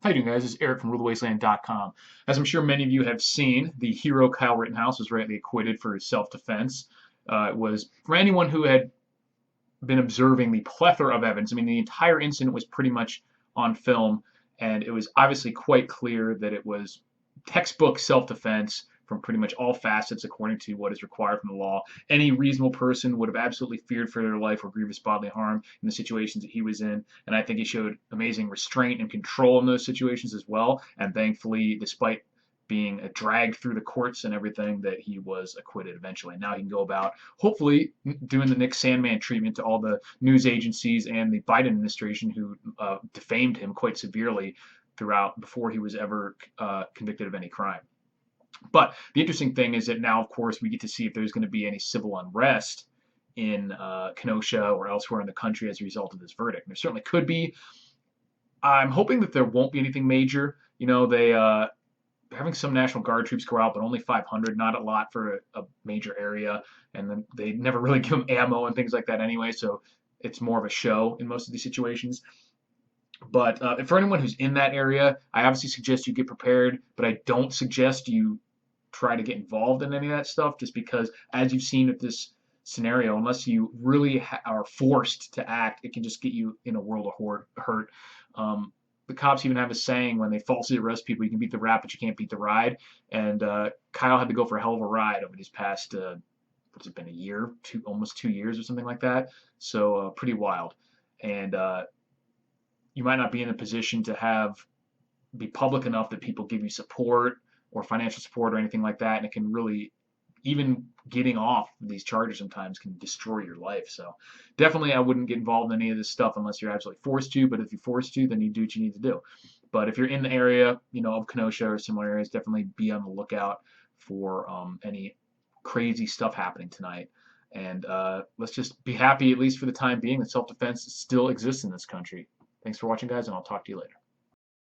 How you doing, guys? This is Eric from RuleTheWasteland.com. As I'm sure many of you have seen, the hero Kyle Rittenhouse was rightly acquitted for his self-defense. It was for anyone who had been observing the plethora of evidence. I mean, the entire incident was pretty much on film, and it was obviously quite clear that it was textbook self-defense from pretty much all facets according to what is required from the law. Any reasonable person would have absolutely feared for their life or grievous bodily harm in the situations that he was in, and I think he showed amazing restraint and control in those situations as well. And thankfully, despite being dragged through the courts and everything, that he was acquitted eventually. And now he can go about hopefully doing the Nick Sandman treatment to all the news agencies and the Biden administration who defamed him quite severely throughout before he was ever convicted of any crime. But the interesting thing is that now, of course, we get to see if there's going to be any civil unrest in Kenosha or elsewhere in the country as a result of this verdict. And there certainly could be. I'm hoping that there won't be anything major. You know, they're having some National Guard troops go out, but only 500, not a lot for a major area. And then they never really give them ammo and things like that anyway, so it's more of a show in most of these situations. But for anyone who's in that area, I obviously suggest you get prepared, but I don't suggest you try to get involved in any of that stuff just because, as you've seen with this scenario, unless you really are forced to act, it can just get you in a world of hurt. The cops even have a saying when they falsely arrest people, you can beat the rap, but you can't beat the ride. And Kyle had to go for a hell of a ride over these past, what's it been, a year, almost 2 years or something like that. So pretty wild. And you might not be in a position to be public enough that people give you support or financial support or anything like that. And it can really, even getting off these charges sometimes can destroy your life. So definitely I wouldn't get involved in any of this stuff unless you're absolutely forced to. But if you're forced to, then you do what you need to do. But if you're in the area, of Kenosha or similar areas, definitely be on the lookout for any crazy stuff happening tonight. And let's just be happy, at least for the time being, that self-defense still exists in this country. Thanks for watching, guys, and I'll talk to you later.